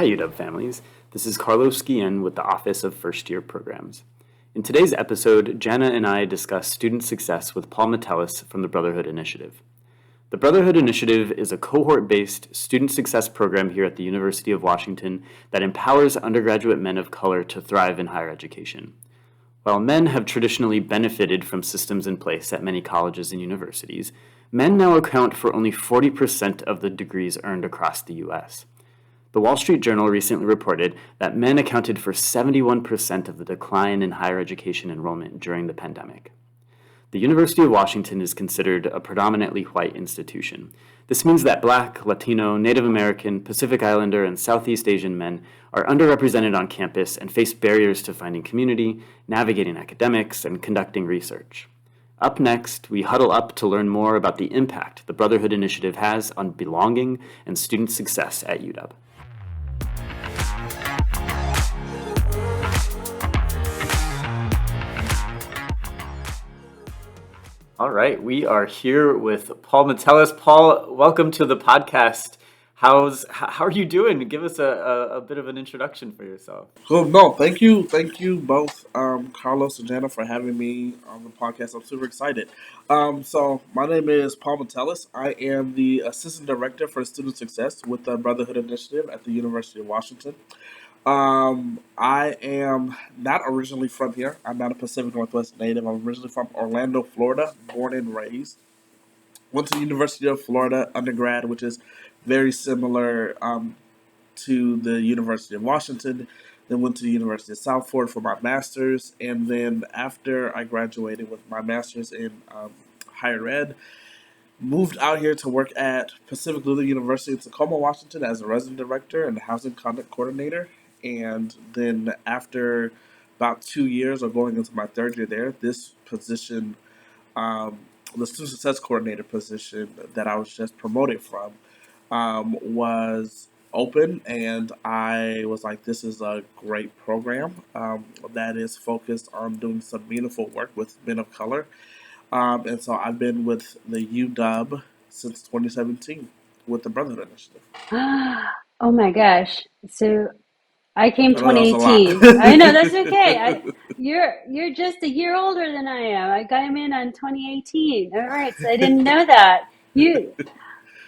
Hi UW families, this is Carlos Guillen with the Office of First Year Programs. In today's episode, Jannah and I discuss student success with Paul Metellus from the Brotherhood Initiative. The Brotherhood Initiative is a cohort-based student success program here at the University of Washington that empowers undergraduate men of color to thrive in higher education. While men have traditionally benefited from systems in place at many colleges and universities, men now account for only 40% of the degrees earned across the U.S. The Wall Street Journal recently reported that men accounted for 71% of the decline in higher education enrollment during the pandemic. The University of Washington is considered a predominantly white institution. This means that Black, Latino, Native American, Pacific Islander, and Southeast Asian men are underrepresented on campus and face barriers to finding community, navigating academics, and conducting research. Up next, we huddle up to learn more about the impact the Brotherhood Initiative has on belonging and student success at UW. All right, we are here with Paul Metellus. Paul, welcome to the podcast. How are you doing? Give us a bit of an introduction for yourself. Cool. No, thank you both, Carlos and Jannah, for having me on the podcast. I'm super excited. So my name is Paul Metellus. I am the Assistant Director for Student Success with the Brotherhood Initiative at the University of Washington. I am not originally from here. I'm not a Pacific Northwest native. I'm originally from Orlando, Florida, born and raised. Went to the University of Florida undergrad, which is very similar to the University of Washington. Then went to the University of South Florida for my master's. And then after I graduated with my master's in higher ed, moved out here to work at Pacific Lutheran University in Tacoma, Washington as a resident director and housing conduct coordinator. And then after about 2 years or going into my third year there, this position, the student success coordinator position that I was just promoted from, was open, and I was like, this is a great program that is focused on doing some meaningful work with men of color. And so I've been with the UW since 2017 with the Brotherhood Initiative. Oh my gosh. So I came I know that was a lot. 2018. I know that's okay. You're just a year older than I am. I got in on 2018. All right, so I didn't know that.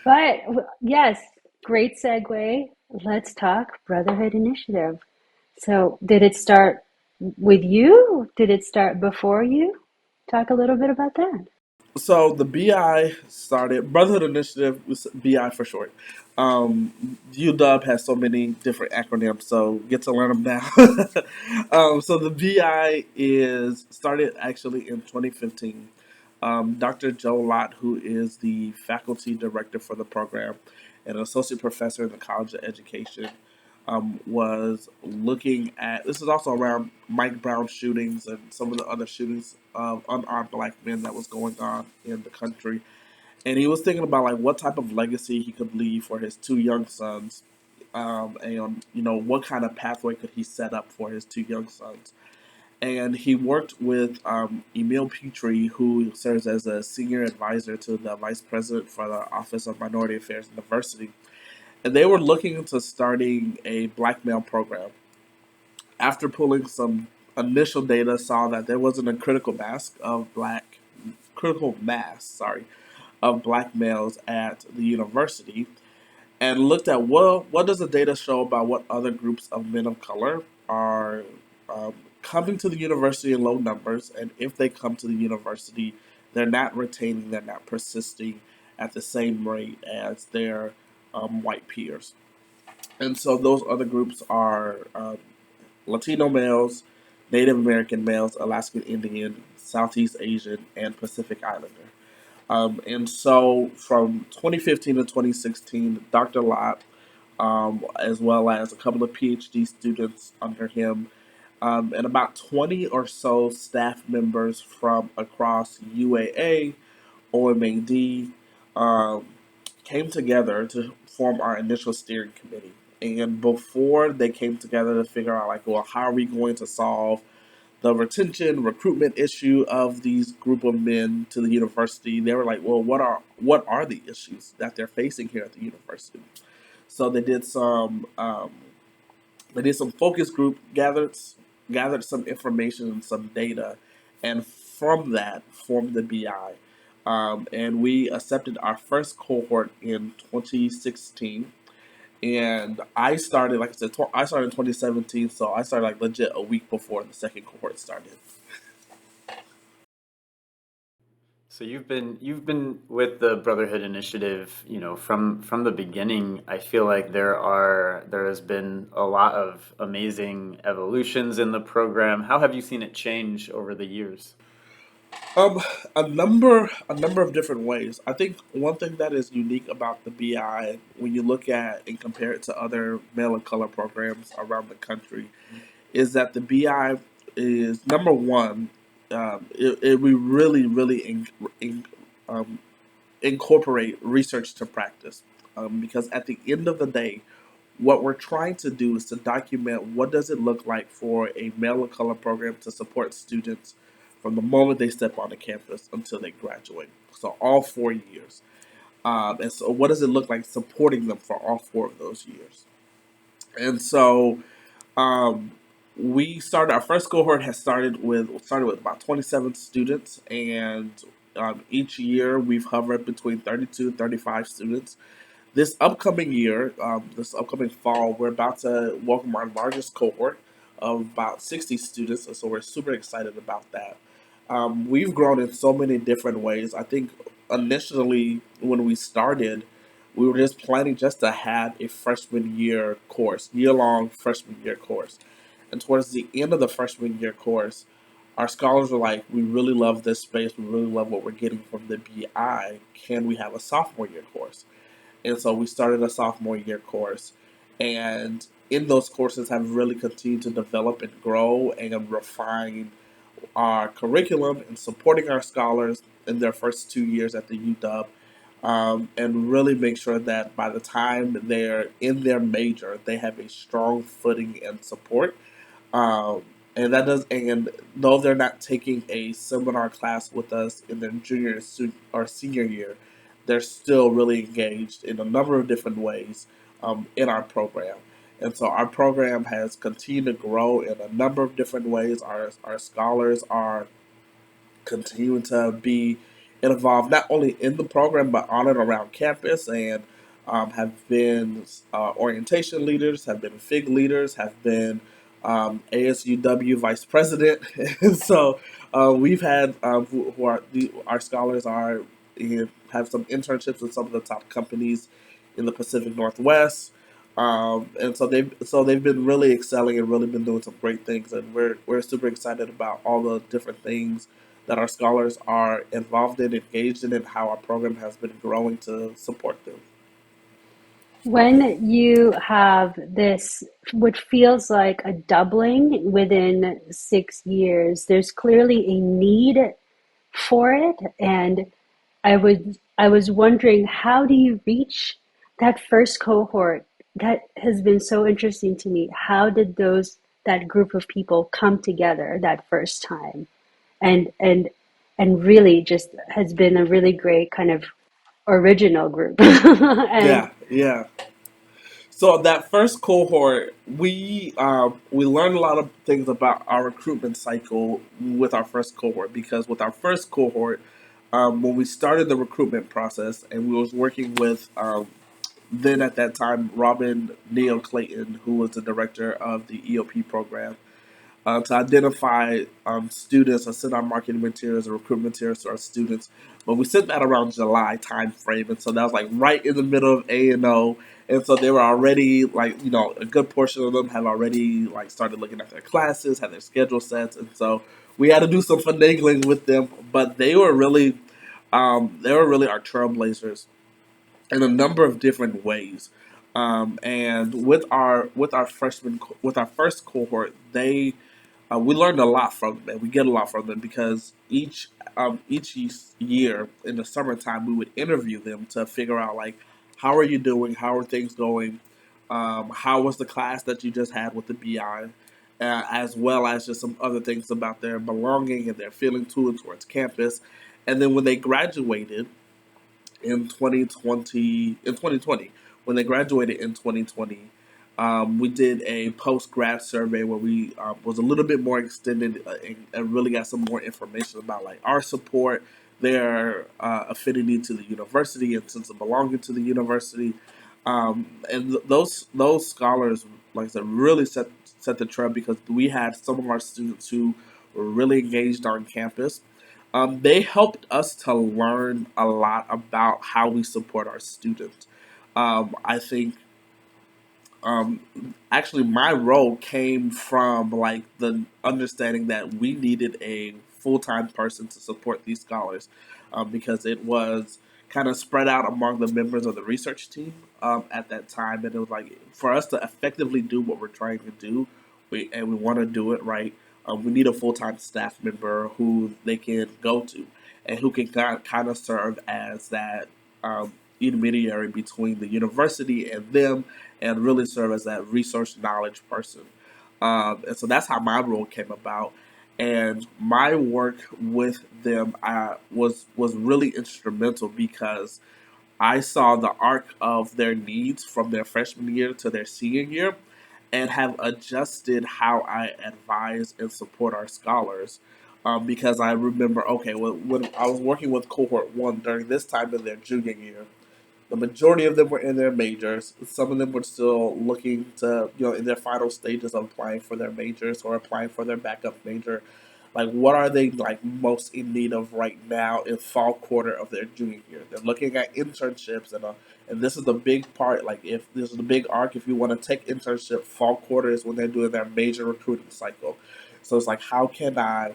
But yes, great segue. Let's talk Brotherhood Initiative. So did it start with you? Did it start before you? Talk a little bit about that. So the BI started, Brotherhood Initiative, was BI for short. UW has so many different acronyms, so get to learn them now. So the BI is started actually in 2015. Dr. Joe Lott, who is the faculty director for the program and an associate professor in the College of Education, was looking at, this is also around Mike Brown shootings and some of the other shootings of unarmed black men that was going on in the country. And he was thinking about like what type of legacy he could leave for his two young sons, and what kind of pathway could he set up for his two young sons. And he worked with Emil Petrie, who serves as a senior advisor to the vice president for the Office of Minority Affairs and Diversity. And they were looking into starting a black male program. After pulling some initial data, saw that there wasn't a critical mass of black males at the university, and looked at what does the data show about what other groups of men of color are coming to the university in low numbers, and if they come to the university, they're not retaining, they're not persisting at the same rate as their white peers. And so those other groups are Latino males, Native American males, Alaskan Indian, Southeast Asian, and Pacific Islander. And so from 2015 to 2016, Dr. Lott, as well as a couple of PhD students under him, and about 20 or so staff members from across UAA, OMAD, came together to form our initial steering committee. And before they came together to figure out, like, well, how are we going to solve the retention, recruitment issue of these group of men to the university, they were like, well, what are the issues that they're facing here at the university? So they did some They did some focus group, gathered some information and some data, and from that formed the BI. And we accepted our first cohort in 2016. And I started, like I said, I started in 2017, so I started like legit a week before the second cohort started. So you've been with the Brotherhood Initiative, from the beginning. I feel like there has been a lot of amazing evolutions in the program. How have you seen it change over the years? Um, a number of different ways. I think one thing that is unique about the BI, when you look at and compare it to other male of color programs around the country, is that the BI is number one. We really um, incorporate research to practice, because at the end of the day, what we're trying to do is to document what does it look like for a male of color program to support students from the moment they step onto campus until they graduate. So all 4 years. And so what does it look like supporting them for all 4 of those years? And so um, we started our first cohort has started with about 27 students, and each year we've hovered between 32 and 35 students. This upcoming fall, we're about to welcome our largest cohort of about 60 students, and so we're super excited about that. We've grown in so many different ways. I think initially when we started, we were just planning just to have a freshman year course, year long freshman year course. And towards the end of the freshman year course, our scholars were like, we really love this space. We really love what we're getting from the BI. Can we have a sophomore year course? And so we started a sophomore year course. And in those courses have really continued to develop and grow and refine our curriculum and supporting our scholars in their first 2 years at the UW, and really make sure that by the time they're in their major, they have a strong footing and support. Um, and though they're not taking a seminar class with us in their or senior year, they're still really engaged in a number of different ways in our program. And so our program has continued to grow in a number of different ways. Our scholars are continuing to be involved not only in the program but on and around campus, and have been orientation leaders, have been FIG leaders, have been ASUW vice president. And so we've had our scholars have some internships with some of the top companies in the Pacific Northwest. And so they've been really excelling and really been doing some great things, and we're super excited about all the different things that our scholars are involved in, engaged in, and how our program has been growing to support them. When you have this, what feels like a doubling within 6 years, there's clearly a need for it. And I was wondering, how do you reach that first cohort? That has been so interesting to me. How did that group of people come together that first time? And and and really just has been a really great kind of original group. And Yeah, yeah. So that first cohort, we learned a lot of things about our recruitment cycle with our first cohort, because with our first cohort, when we started the recruitment process and we was working with then at that time Robin Neal Clayton, who was the director of the EOP program, to identify students and send our marketing materials and recruitment materials to our students. But we sent that around July time frame, and so that was like right in the middle of A&O. And so they were already like, a good portion of them have already like started looking at their classes, had their schedule sets, and so we had to do some finagling with them. But they were really our trailblazers in a number of different ways. And with our first cohort, we learned a lot from them. We get a lot from them because each year in the summertime we would interview them to figure out like, how are you doing? How are things going? How was the class that you just had with the BI? As well as just some other things about their belonging and their feeling to and towards campus. And then when they graduated in 2020, when they graduated in 2020, We did a post-grad survey where we was a little bit more extended and really got some more information about like our support, their affinity to the university and sense of belonging to the university. Those scholars, like I said, really set the trend because we had some of our students who were really engaged on campus. They helped us to learn a lot about how we support our students. I think um, actually my role came from like the understanding that we needed a full-time person to support these scholars, because it was kind of spread out among the members of the research team at that time, and it was like for us to effectively do what we're trying to do, we want to do it right. We need a full-time staff member who they can go to and who can kind of serve as that intermediary between the university and them, and really serve as that resource knowledge person. And so that's how my role came about. And my work with them was really instrumental because I saw the arc of their needs from their freshman year to their senior year, and have adjusted how I advise and support our scholars. Because I remember, okay, when I was working with cohort one during this time in their junior year, the majority of them were in their majors. Some of them were still looking to, in their final stages of applying for their majors or applying for their backup major. Like, what are they like most in need of right now in fall quarter of their junior year? They're looking at internships, and this is the big part. Like, if this is the big arc, if you want to take internship, fall quarter is when they're doing their major recruiting cycle. So it's like, how can I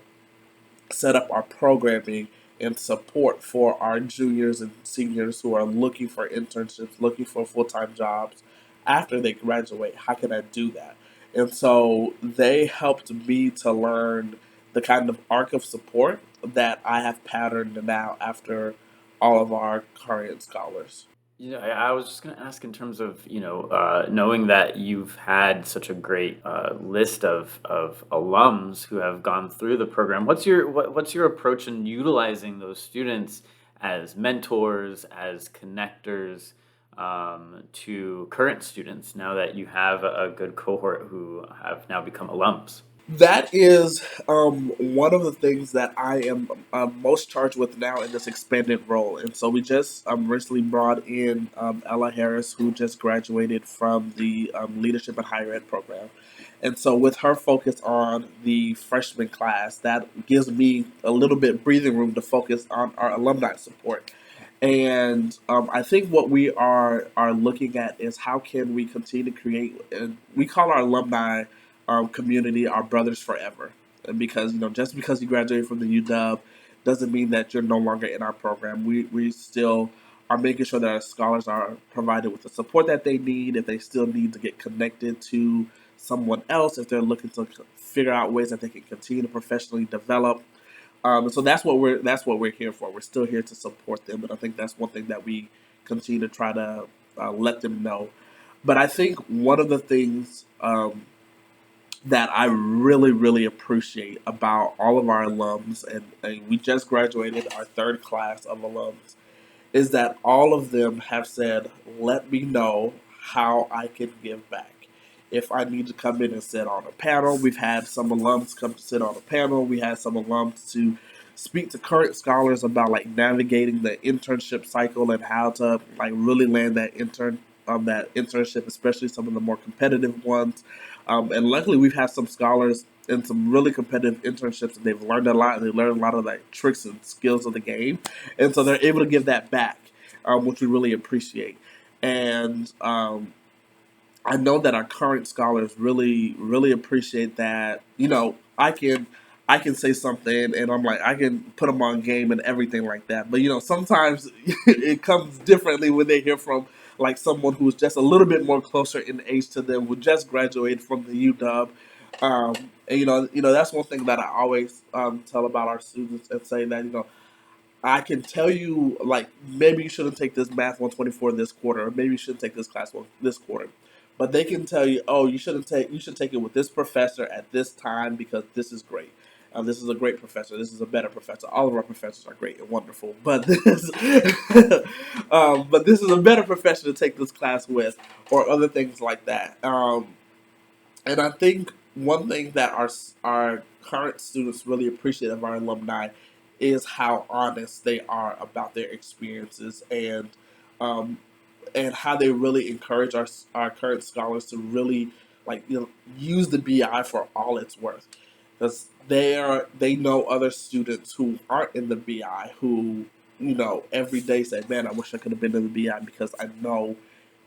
set up our programming and support for our juniors and seniors who are looking for internships, looking for full time jobs after they graduate? How can I do that? And so they helped me to learn the kind of arc of support that I have patterned now after all of our current scholars. I was just going to ask in terms of, knowing that you've had such a great list of alums who have gone through the program. What's your approach in utilizing those students as mentors, as connectors to current students now that you have a good cohort who have now become alums? That is one of the things that I am most charged with now in this expanded role. And so we just recently brought in Ella Harris, who just graduated from the Leadership and Higher Ed program. And so with her focus on the freshman class, that gives me a little bit breathing room to focus on our alumni support. And I think what we are looking at is how can we continue to create, and we call our alumni community our brothers forever. And because just because you graduate from the UW doesn't mean that you're no longer in our program. We still are making sure that our scholars are provided with the support that they need. If they still need to get connected to someone else, if they're looking to figure out ways that they can continue to professionally develop. So that's what we're here for. We're still here to support them, and I think that's one thing that we continue to try to let them know. But I think one of the things that I really, really appreciate about all of our alums, and we just graduated our third class of alums, is that all of them have said, let me know how I can give back. If I need to come in and sit on a panel, we've had some alums come to sit on a panel. We had some alums to speak to current scholars about like navigating the internship cycle and how to like really land that internship, especially some of the more competitive ones. And luckily, we've had some scholars in some really competitive internships, and they've learned a lot. They learned a lot of like tricks and skills of the game, and so they're able to give that back, which we really appreciate. And I know that our current scholars really, really appreciate that. I can say something, and I'm like, I can put them on game and everything like that. But sometimes it comes differently when they hear from like someone who's just a little bit more closer in age to them, who just graduated from the UW. And that's one thing that I always tell about our students and say that I can tell you, like, maybe you shouldn't take this Math 124 this quarter, or maybe you shouldn't take this class this quarter. But they can tell you, oh, you should take it with this professor at this time because this is great. This is a great professor. This is a better professor. All of our professors are great and wonderful, but but this is a better professor to take this class with, or other things like that. And I think one thing that our current students really appreciate of our alumni is how honest they are about their experiences, um, and how they really encourage our current scholars to really, like, use the BI for all it's worth, because they know other students who aren't in the BI who, every day say, man, I wish I could have been in the BI because I know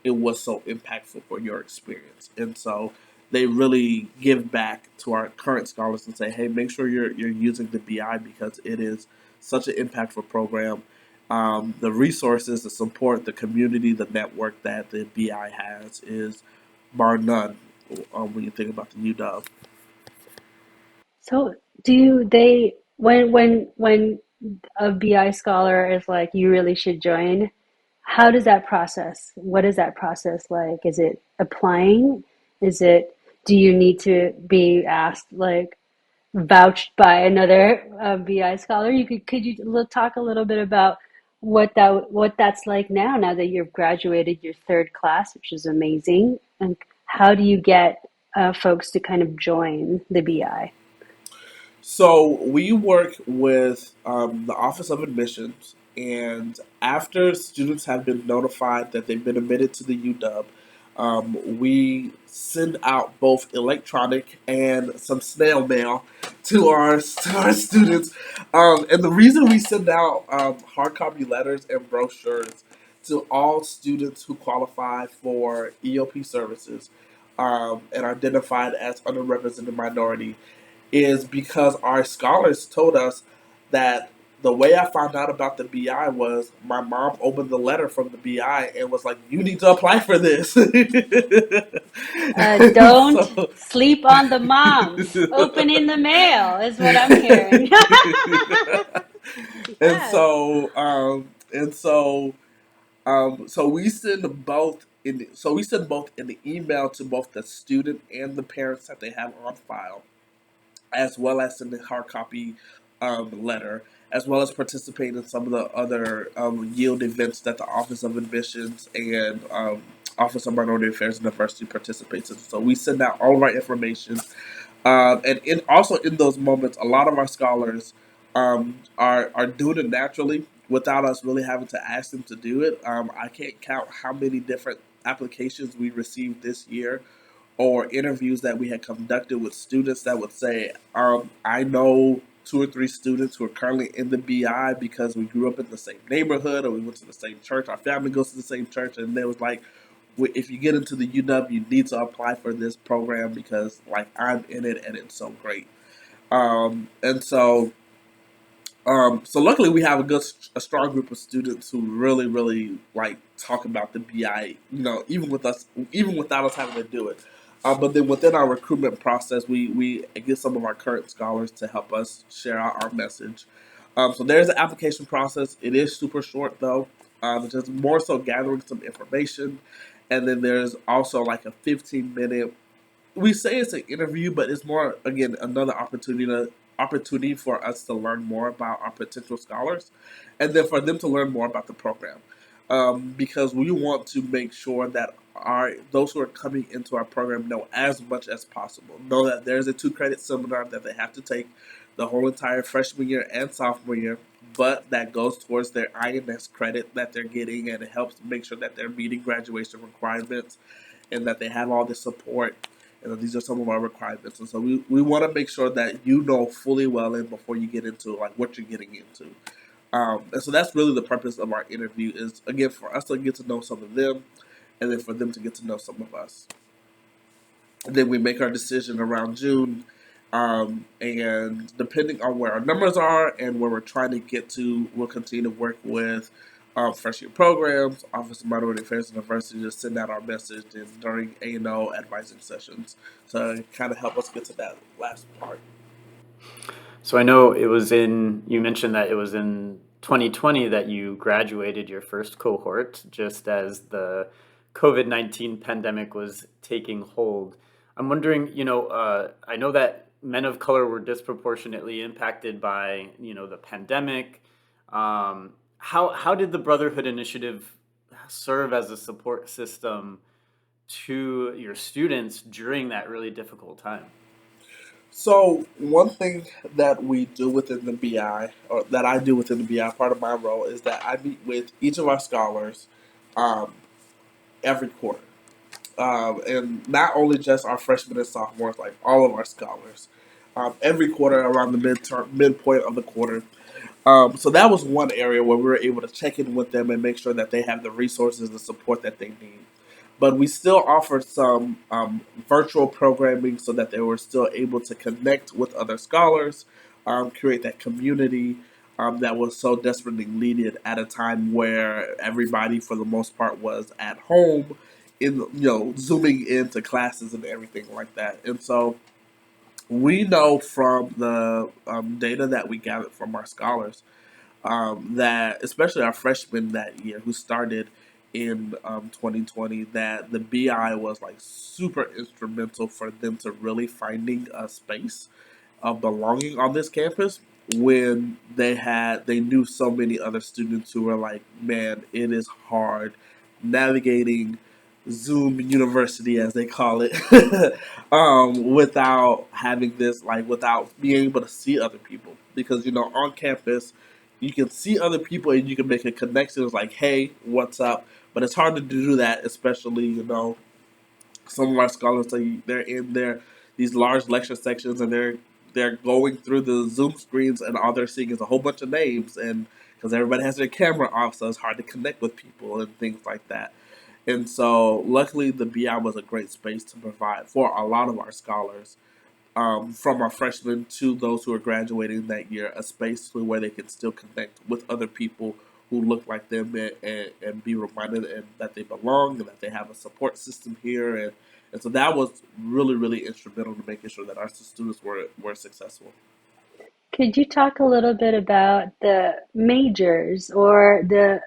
it was so impactful for your experience. And so they really give back to our current scholars and say, hey, make sure you're using the BI because it is such an impactful program. The resources, the support, the community, the network that the BI has is bar none, when you think about the UW. So do they when a BI scholar is like, you really should join, how does that process? What is that process like? Is it applying? Is it, do you need to be asked, like, vouched by another BI scholar? Could you talk a little bit about what that's like now that you've graduated your third class, which is amazing, and how do you get folks to kind of join the BI? So we work with the Office of Admissions, and after students have been notified that they've been admitted to the UW, we send out both electronic and some snail mail to our students. And the reason we send out hard copy letters and brochures to all students who qualify for EOP services, and are identified as underrepresented minority, is because our scholars told us that the way I found out about the BI was my mom opened the letter from the BI and was like, "You need to apply for this." Don't So, sleep on the moms. Open in the mail is what I'm hearing. and Yes. so we send both we send both in the email to both the student and the parents that they have on file, as well as in the hard copy letter, as well as participate in some of the other yield events that the Office of Admissions and Office of Minority Affairs and Diversity participates in. So we send out all of our information, and also in those moments, a lot of our scholars are doing it naturally without us really having to ask them to do it. I can't count how many different applications we received this year, or interviews that we had conducted with students that would say, I know two or three students who are currently in the BI because we grew up in the same neighborhood or we went to the same church. Our family goes to the same church, and they was like, if you get into the UW, you need to apply for this program because, like, I'm in it and it's so great. And so luckily we have a strong group of students who really, really like talk about the BI, even without us having to do it. But then within our recruitment process, we get some of our current scholars to help us share out our message. So there's an application process. It is super short though, just more so gathering some information, and then there's also like a 15-minute, we say it's an interview, but it's more, again, another opportunity for us to learn more about our potential scholars, and then for them to learn more about the program, because we want to make sure that our those who are coming into our program know as much as possible. Know that there's a 2 credit seminar that they have to take the whole entire freshman year and sophomore year, but that goes towards their INS credit that they're getting, and it helps make sure that they're meeting graduation requirements and that they have all the support. And these are some of our requirements. And so we want to make sure that you know fully well in before you get into like what you're getting into. And so that's really the purpose of our interview, is again for us to get to know some of them, and then for them to get to know some of us. And then we make our decision around June, and depending on where our numbers are and where we're trying to get to, we'll continue to work with first year programs, Office of Minority Affairs and Diversity, to send out our message and during A&O advising sessions to kind of help us get to that last part. So I know you mentioned that it was in 2020 that you graduated your first cohort, just as the COVID-19 pandemic was taking hold. I'm wondering, I know that men of color were disproportionately impacted by, the pandemic. How did the Brotherhood Initiative serve as a support system to your students during that really difficult time? So one thing that we do within the BI, or that I do within the BI, part of my role is that I meet with each of our scholars um, every quarter, and not only just our freshmen and sophomores, like all of our scholars. Every quarter around the midpoint of the quarter, so that was one area where we were able to check in with them and make sure that they have the resources and support that they need. But we still offered some virtual programming so that they were still able to connect with other scholars, create that community that was so desperately needed at a time where everybody, for the most part, was at home, in zooming into classes and everything like that. And so we know from the data that we gathered from our scholars that especially our freshmen that year who started in 2020, that the BI was like super instrumental for them to really finding a space of belonging on this campus when they knew so many other students who were like, man, it is hard navigating Zoom University, as they call it, without having this, like, without being able to see other people. Because, on campus, you can see other people and you can make a connection. It's like, hey, what's up? But it's hard to do that, especially, some of our scholars they're in there these large lecture sections and they're going through the Zoom screens and all they're seeing is a whole bunch of names and because everybody has their camera off, so it's hard to connect with people and things like that. And so, luckily, the BI was a great space to provide for a lot of our scholars, from our freshmen to those who are graduating that year, a space where they can still connect with other people who look like them and be reminded that they belong and that they have a support system here. And so that was really, really instrumental to making sure that our students were successful. Could you talk a little bit about the majors or the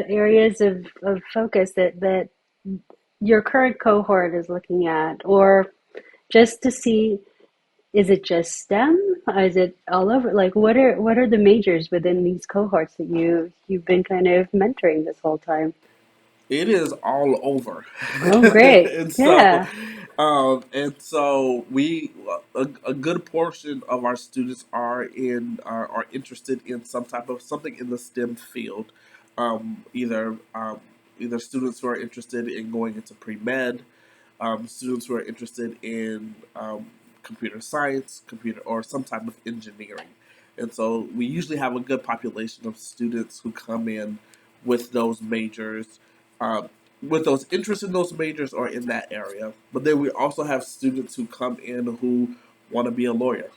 areas of focus that your current cohort is looking at, or just to see, is it just STEM? Is it all over? Like, what are the majors within these cohorts that you've been kind of mentoring this whole time? It is all over, Oh, great. and so, Yeah. we a good portion of our students are interested in some type of something in the STEM field, um, either um, either students who are interested in going into pre med, students who are interested in computer science, computer or some type of engineering. And so we usually have a good population of students who come in with those majors, um, with those interests in those majors or in that area. But then we also have students who come in who want to be a lawyer.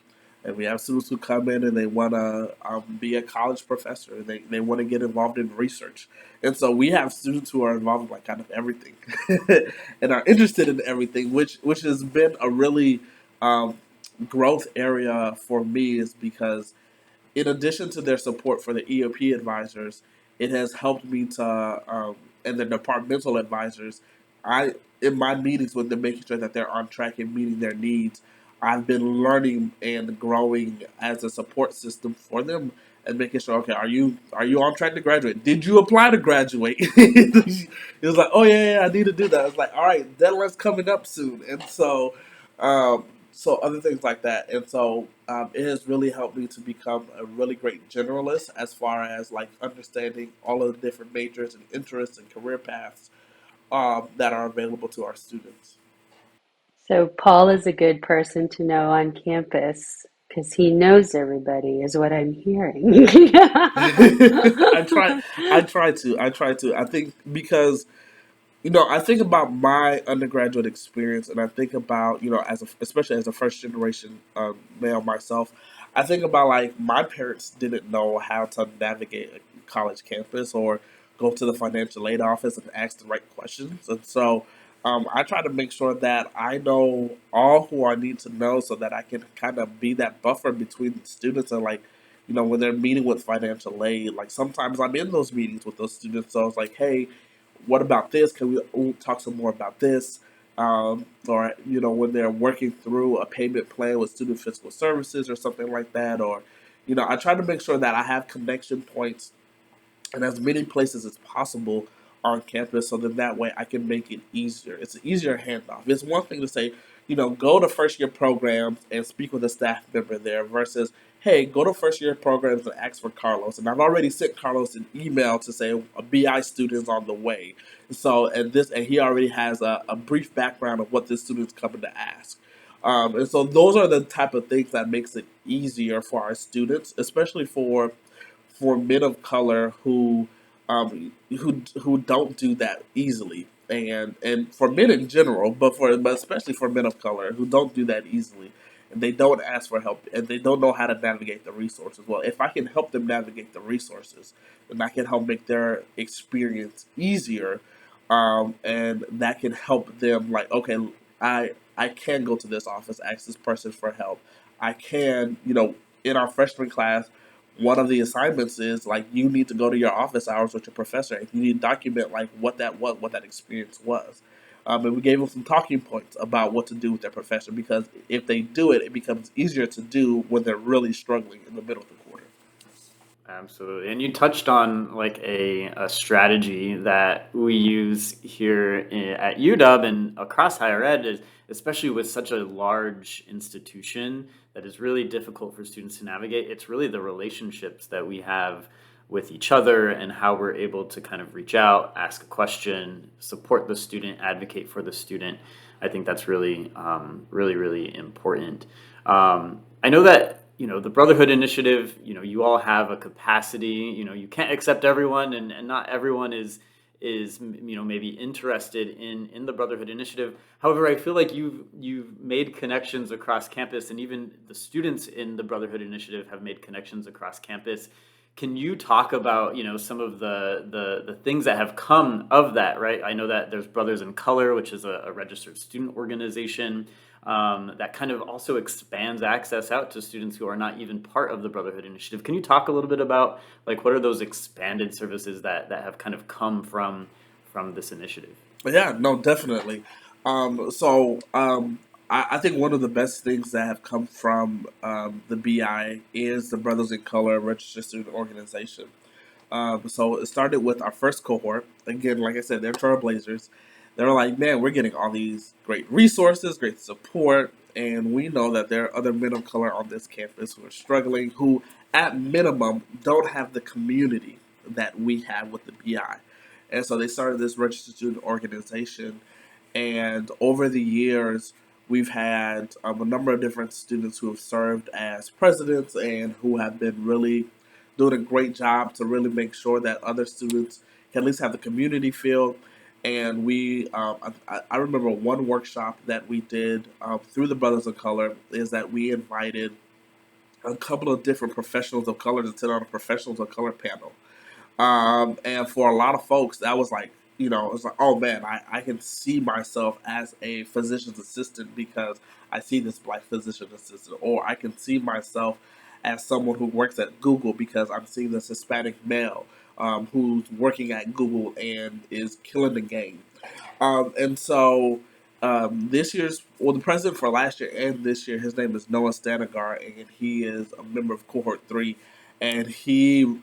And we have students who come in and they want to be a college professor. They want to get involved in research. And so we have students who are involved in like kind of everything and are interested in everything, which has been a really um, growth area for me is because in addition to their support for the EOP advisors, it has helped me to and the departmental advisors. I in my meetings with them, making sure that they're on track and meeting their needs. I've been learning and growing as a support system for them and making sure, okay, are you on track to graduate? Did you apply to graduate? It was like, oh yeah, I need to do that. I was like, all right, deadline's coming up soon, and um, so other things like that. And so it has really helped me to become a really great generalist as far as like understanding all of the different majors and interests and career paths that are available to our students. So Paul is a good person to know on campus because he knows everybody, is what I'm hearing. I try, I try to. I think because I think about my undergraduate experience, and I think about especially as a first generation male myself. I think about like my parents didn't know how to navigate a college campus or go to the financial aid office and ask the right questions, and so I try to make sure that I know all who I need to know so that I can kind of be that buffer between the students and like. When they're meeting with financial aid, like sometimes I'm in those meetings with those students. So I was like, hey, what about this? Can we talk some more about this? or when they're working through a payment plan with student fiscal services or something like that, or I try to make sure that I have connection points in as many places as possible on campus so that way I can make it easier. It's an easier handoff. It's one thing to say, go to first year programs and speak with a staff member there versus, hey, go to first year programs and ask for Carlos. And I've already sent Carlos an email to say a BI student is on the way. So, and he already has a brief background of what this student's coming to ask. And so those are the type of things that makes it easier for our students, especially for men of color who don't do that easily, and for men in general, but especially for men of color who don't do that easily, and they don't ask for help, and they don't know how to navigate the resources. Well, if I can help them navigate the resources, then I can help make their experience easier, and that can help them. Like, okay, I can go to this office, ask this person for help. I can, in our freshman class, one of the assignments is like you need to go to your office hours with your professor and you need to document like what that was, what that experience was. And we gave them some talking points about what to do with their professor, because if they do it, it becomes easier to do when they're really struggling in the middle of the quarter. Absolutely. And you touched on like a strategy that we use here at UW and across higher ed, is, especially with such a large institution that is really difficult for students to navigate. It's really the relationships that we have with each other and how we're able to kind of reach out, ask a question, support the student, advocate for the student. I think that's really, really important. I know that the Brotherhood Initiative, you all have a capacity. You can't accept everyone, and not everyone is maybe interested in the Brotherhood Initiative. However, I feel like you've made connections across campus, and even the students in the Brotherhood Initiative have made connections across campus. Can you talk about some of the things that have come of that? Right, I know that there's Brothers in Color, which is a registered student organization that kind of also expands access out to students who are not even part of the Brotherhood Initiative. Can you talk a little bit about like what are those expanded services that have kind of come from this initiative? Yeah, no, definitely. I think one of the best things that have come from the BI is the Brothers in Color Registered Student Organization. So it started with our first cohort. Again, like I said, they're trailblazers. They were like, man, we're getting all these great resources, great support, and we know that there are other men of color on this campus who are struggling, who at minimum don't have the community that we have with the BI. And so they started this registered student organization. And over the years, we've had a number of different students who have served as presidents and who have been really doing a great job to really make sure that other students can at least have the community feel. And I remember one workshop that we did through the Brothers of Color is that we invited a couple of different professionals of color to sit on a professionals of color panel. And for a lot of folks, that was like, it's like, oh man, I can see myself as a physician's assistant because I see this black physician assistant, or I can see myself as someone who works at Google because I'm seeing this Hispanic male who's working at Google and is killing the game. And so this the president for last year and this year, his name is Noah Stanagar, and he is a member of Cohort 3. And he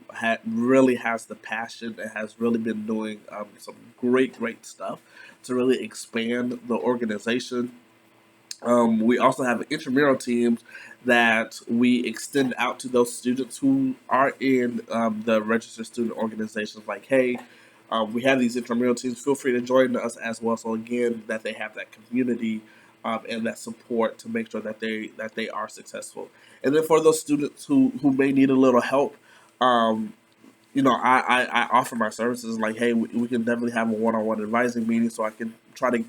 really has the passion and has really been doing some great stuff to really expand the organization. We also have intramural teams that we extend out to those students who are in the registered student organizations. Like, hey, we have these intramural teams. Feel free to join us as well. So again, that they have that community and that support to make sure that they are successful. And then for those students who may need a little help, um, I offer my services. Like, hey, we can definitely have a one-on-one advising meeting so I can try to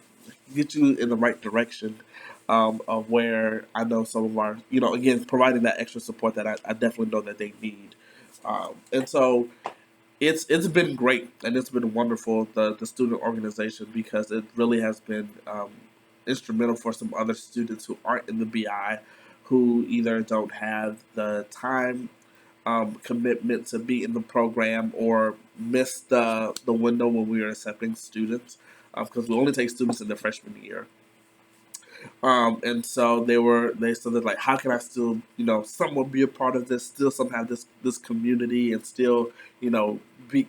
get you in the right direction of where I know some of our, again, providing that extra support that I definitely know that they need. And so it's been great and it's been wonderful, the student organization, because it really has been instrumental for some other students who aren't in the BI, who either don't have the time commitment to be in the program or miss the window when we are accepting students. because we only take students in their freshman year. And so they said that, like, how can I still, somewhat be a part of this, still somehow have this community, and still,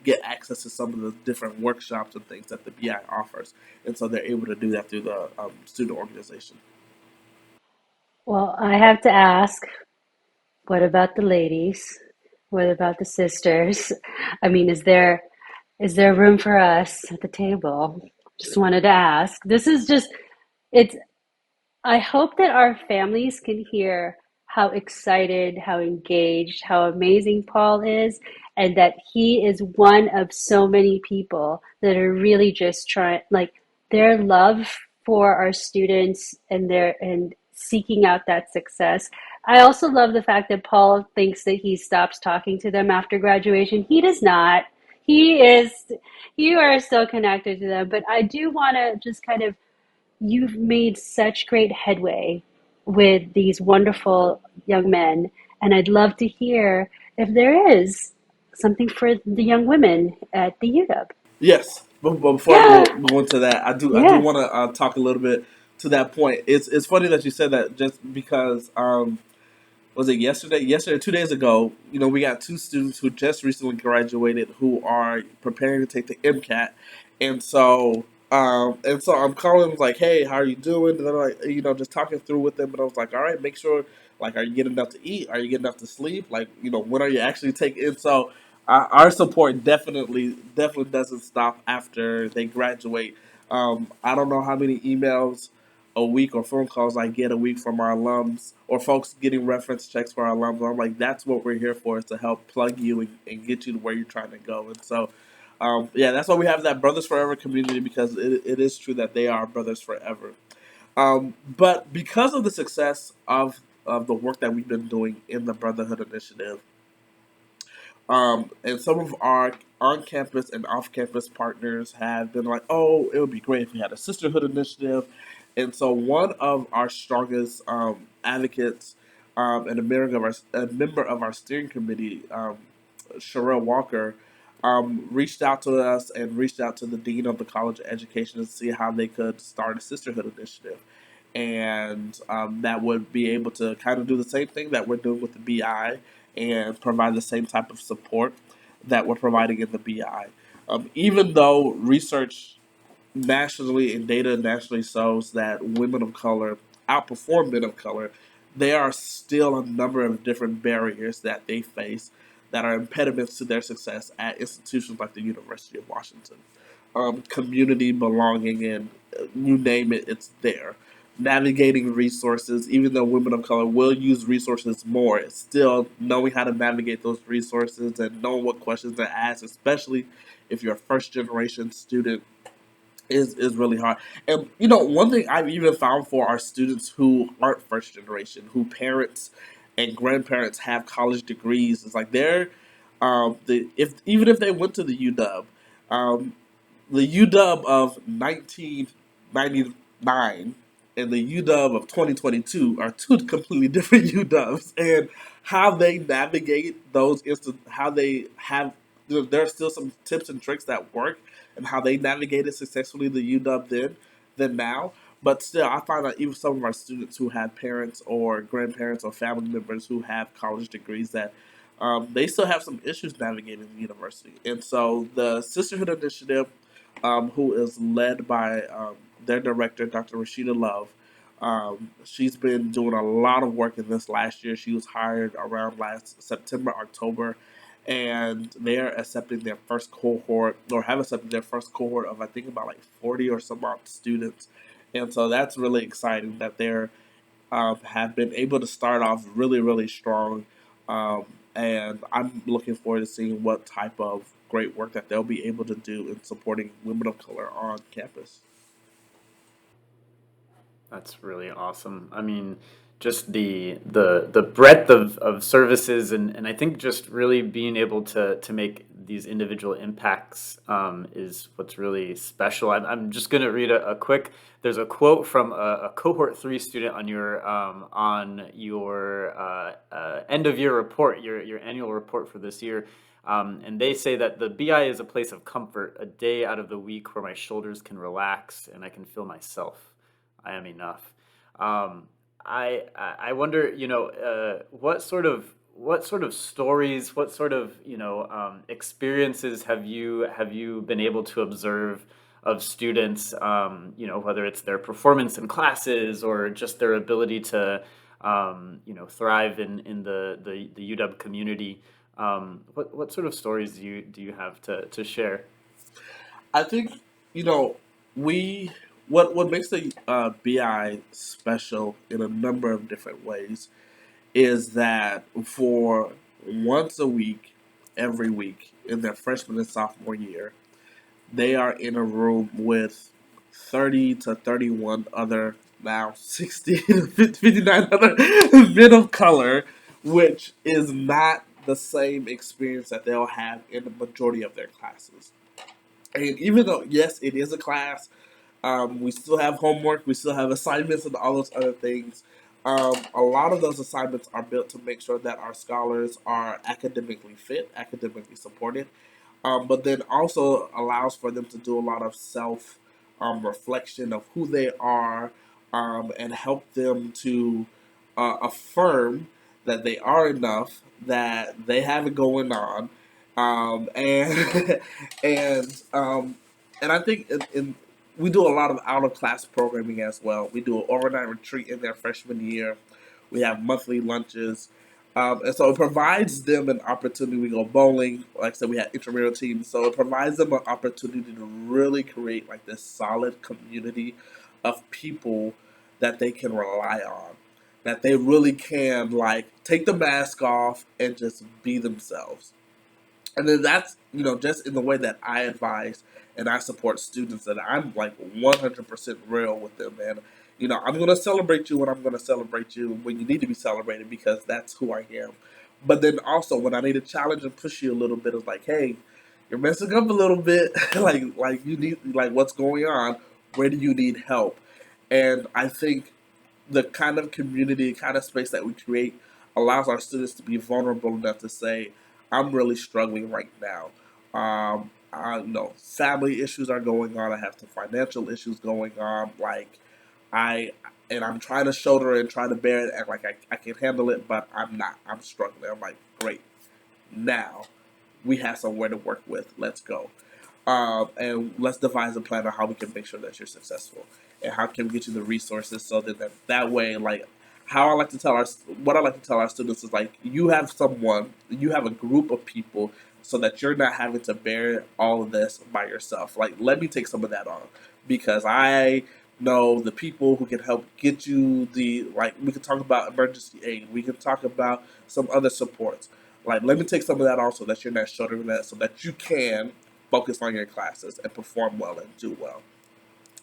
get access to some of the different workshops and things that the BI offers. And so they're able to do that through the student organization. Well, I have to ask, what about the ladies? What about the sisters? I mean, is there room for us at the table? Just wanted to ask. This is just it's I hope that our families can hear how excited, how engaged, how amazing Paul is, and that he is one of so many people that are really just trying, like, their love for our students and seeking out that success. I also love the fact that Paul thinks that he stops talking to them after graduation. He does not. He is, you are still connected to them, but I do want to just kind of, you've made such great headway with these wonderful young men, and I'd love to hear if there is something for the young women at the UW. Yes, but before I Yeah, go into that, I do yes. want to talk a little bit to that point. It's funny that you said that, just because was it yesterday? Yesterday, 2 days ago, we got two students who just recently graduated who are preparing to take the MCAT, and so I'm calling them, like, hey, how are you doing? And they're like, just talking through with them, and I was like, all right, make sure, like, are you getting enough to eat? Are you getting enough to sleep? Like, when are you actually taking? And so our support definitely doesn't stop after they graduate. I don't know how many emails a week or phone calls I get a week from our alums, or folks getting reference checks for our alums. I'm like, that's what we're here for, is to help plug you and get you to where you're trying to go. And so, yeah, that's why we have that Brothers Forever community, because it is true that they are brothers forever. But because of the success of the work that we've been doing in the Brotherhood Initiative, and some of our on-campus and off-campus partners have been like, "Oh, it would be great if we had a sisterhood initiative." And so, one of our strongest advocates, and a member of our steering committee, Sherelle Walker, reached out to us and reached out to the dean of the College of Education to see how they could start a sisterhood initiative, and that would be able to kind of do the same thing that we're doing with the BI, and provide the same type of support that we're providing in the BI. Even though research nationally and data nationally shows that women of color outperform men of color, there are still a number of different barriers that they face that are impediments to their success at institutions like the University of Washington. Community belonging, and you name it, it's there. Navigating resources, even though women of color will use resources more, it's still knowing how to navigate those resources and knowing what questions to ask, especially if you're a first generation student, is really hard. And one thing I've even found for our students who aren't first generation, who parents and grandparents have college degrees, is like they're the if even if they went to the UW, um, the UW of 1999 and the UW of 2022 are two completely different UWs, and how they navigate how they have, there are still some tips and tricks that work, and how they navigated successfully the UW then than now. But still, I find that even some of our students who have parents or grandparents or family members who have college degrees, that they still have some issues navigating the university. And so the Sisterhood Initiative, who is led by their director, Dr. Rashida Love. She's been doing a lot of work in this last year. She was hired around last September, October, and they're accepting their first cohort, or have accepted their first cohort of, I think, about like 40 or some odd students. And so that's really exciting that they're have been able to start off really, really strong. Um, and I'm looking forward to seeing what type of great work that they'll be able to do in supporting women of color on campus. That's really awesome. I mean, just the breadth of services, and I think just really being able to make these individual impacts is what's really special. I'm just going to read a quick. There's a quote from a cohort 3 student on your end of year report, your annual report for this year. And they say that the BI is a place of comfort, a day out of the week where my shoulders can relax and I can feel myself. I am enough. Um, I wonder, what sort of stories, what sort of experiences have you been able to observe of students, whether it's their performance in classes or just their ability to thrive in the UW community. What sort of stories do you have to share? I think you know we what makes the BI special in a number of different ways is that for once a week, every week in their freshman and sophomore year, they are in a room with 30 to 31 other, now 60 to 59 other men of color, which is not the same experience that they'll have in the majority of their classes. And even though, yes, it is a class, we still have homework, we still have assignments, and all those other things. A lot of those assignments are built to make sure that our scholars are academically fit, academically supported, but then also allows for them to do a lot of self reflection of who they are, and help them to affirm that they are enough, that they have it going on, and and and I think we do a lot of out of class programming as well. We do an overnight retreat in their freshman year. We have monthly lunches. And so it provides them an opportunity. We go bowling, like I said, we have intramural teams. So it provides them an opportunity to really create like this solid community of people that they can rely on, that they really can like take the mask off and just be themselves. And then that's, just in the way that I advise and I support students, that I'm like 100% real with them, man. I'm going to celebrate you when I'm going to celebrate you, when you need to be celebrated, because that's who I am. But then also when I need to challenge and push you a little bit, it's like, hey, you're messing up a little bit. like you need, like, what's going on? Where do you need help? And I think the kind of community, kind of space that we create allows our students to be vulnerable enough to say, I'm really struggling right now. I know family issues are going on. I have some financial issues going on. I, and I'm trying to shoulder it and try to bear it, and like I can handle it, but I'm not. I'm struggling. I'm like, great. Now we have somewhere to work with. Let's go. And let's devise a plan on how we can make sure that you're successful, and how can we get you the resources so that way, like, how I like to tell our what I like to tell our students is like, you have someone, you have a group of people, so that you're not having to bear all of this by yourself. Like, let me take some of that on, because I know the people who can help get you the, like, we can talk about emergency aid, we can talk about some other supports. Like, let me take some of that on so that you're not shouldering that, so that you can focus on your classes and perform well and do well.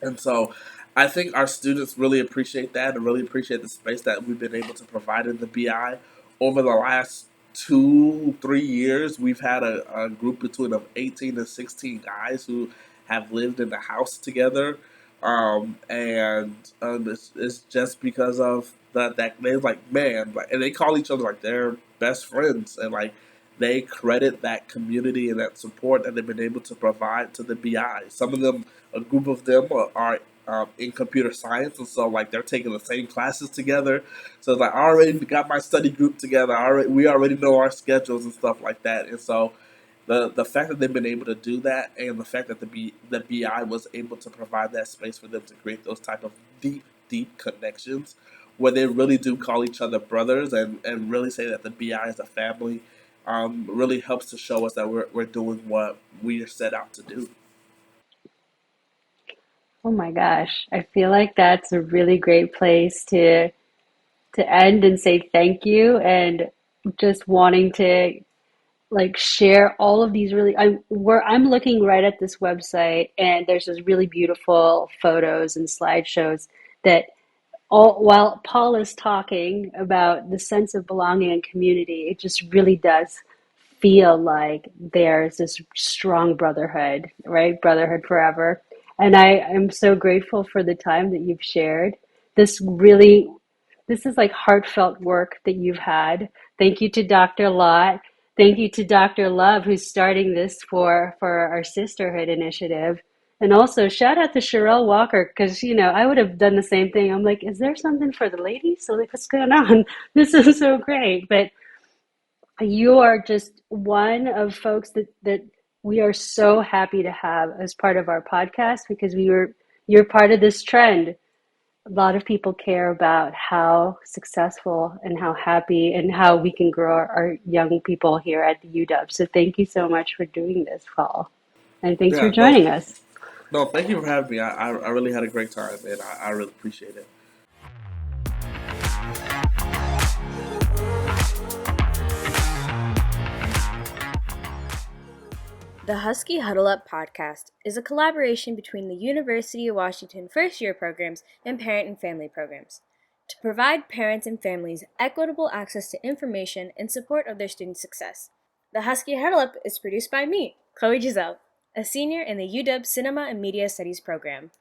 And so I think our students really appreciate that, and really appreciate the space that we've been able to provide in the BI. Over the last 2, 3 years, we've had a group between of 18 and 16 guys who have lived in the house together. And it's just because of that they're like, man, like, and they call each other like their best friends, and like they credit that community and that support that they've been able to provide to the BI. Some of them, a group of them are in computer science, and so like they're taking the same classes together. So like, I already got my study group together. We already know our schedules and stuff like that. And so the fact that they've been able to do that, and the fact that the BI was able to provide that space for them to create those type of deep connections, where they really do call each other brothers, and really say that the BI is a family, really helps to show us that we're doing what we are set out to do. Oh my gosh, I feel like that's a really great place to end and say thank you, and just wanting to like share all of these really, I'm looking right at this website, and there's this really beautiful photos and slideshows that all while Paul is talking about the sense of belonging and community, it just really does feel like there's this strong brotherhood, right? Brotherhood forever. And I am so grateful for the time that you've shared. This really, this is like heartfelt work that you've had. Thank you to Dr. Lott. thank you to Dr. Love, who's starting this for our Sisterhood Initiative. And also shout out to Sherelle Walker, because I would have done the same thing. I'm like, is there something for the ladies? So like, what's going on? This is so great. But you are just one of folks that we are so happy to have as part of our podcast, because you're part of this trend. A lot of people care about how successful and how happy and how we can grow our young people here at the UW. So thank you so much for doing this, Paul. And thanks for Yeah, no, joining us. no, thank you for having me. I really had a great time, and I really appreciate it. The Husky Huddle Up podcast is a collaboration between the University of Washington first-year programs and parent and family programs to provide parents and families equitable access to information in support of their student success. The Husky Huddle Up is produced by me, Chloe Giselle, a senior in the UW Cinema and Media Studies program.